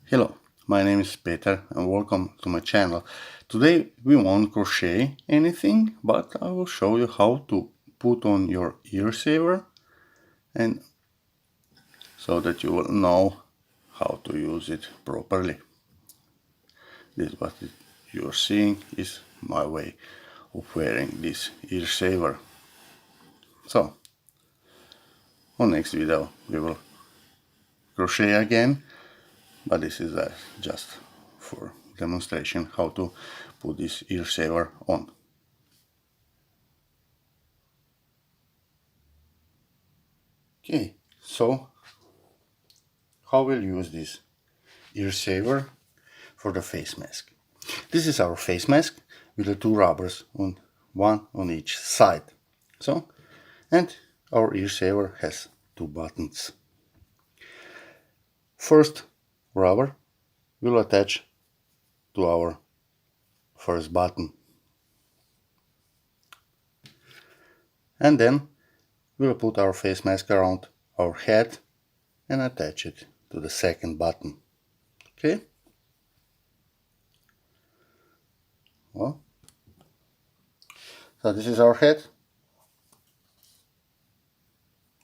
Hello, my name is Peter and welcome to my channel. Today we won't crochet anything, but I will show you how to put on your ear saver and so that you will know how to use it properly. This what you're seeing is my way of wearing this ear saver. So, on next video we will crochet again, but this is just for demonstration how to put this ear saver on. Okay, so how we'll use this ear saver for the face mask. This is our face mask with the two rubbers, one on each side. So, and our ear saver has two buttons. First rubber will attach to our first button, and then we'll put our face mask around our head and attach it to the second button. Okay? Well, so this is our head,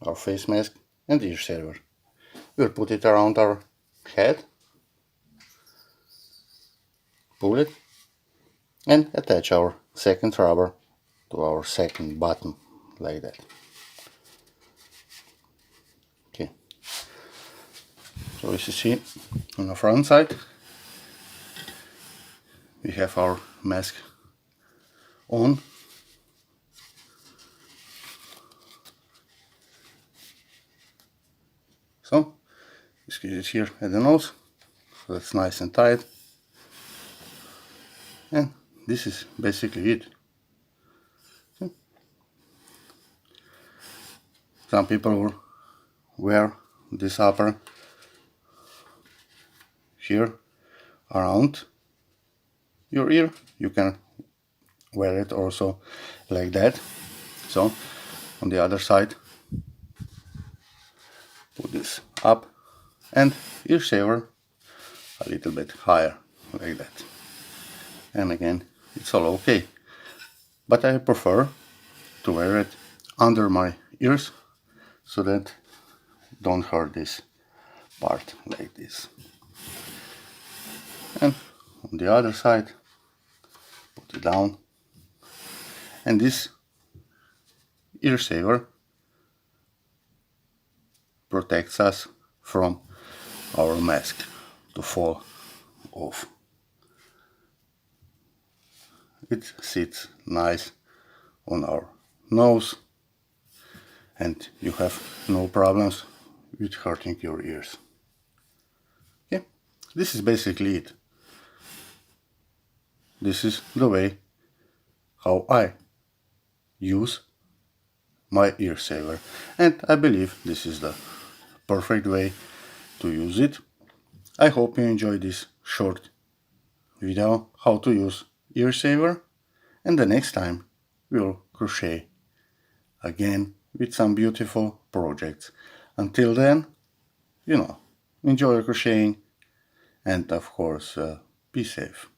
our face mask and ear saver. We'll put it around our head, pull it and attach our second rubber to our second button like that. Okay, so as you see on the front side we have our mask on. So you squeeze it here at the nose, so that's nice and tight, and this is basically it. Some people will wear this upper here around your ear. You can wear it also like that. So on the other side, put this up and ear saver a little bit higher like that. And again, it's all okay. But I prefer to wear it under my ears so that don't hurt this part like this. And on the other side, put it down. And this ear saver protects us from our mask to fall off. It sits nice on our nose and you have no problems with hurting your ears. Okay, this is basically it. This is the way how I use my ear saver, and I believe this is the perfect way to use it. I hope you enjoyed this short video how to use ear saver, and the next time we'll crochet again with some beautiful projects. Until then, enjoy crocheting and of course be safe.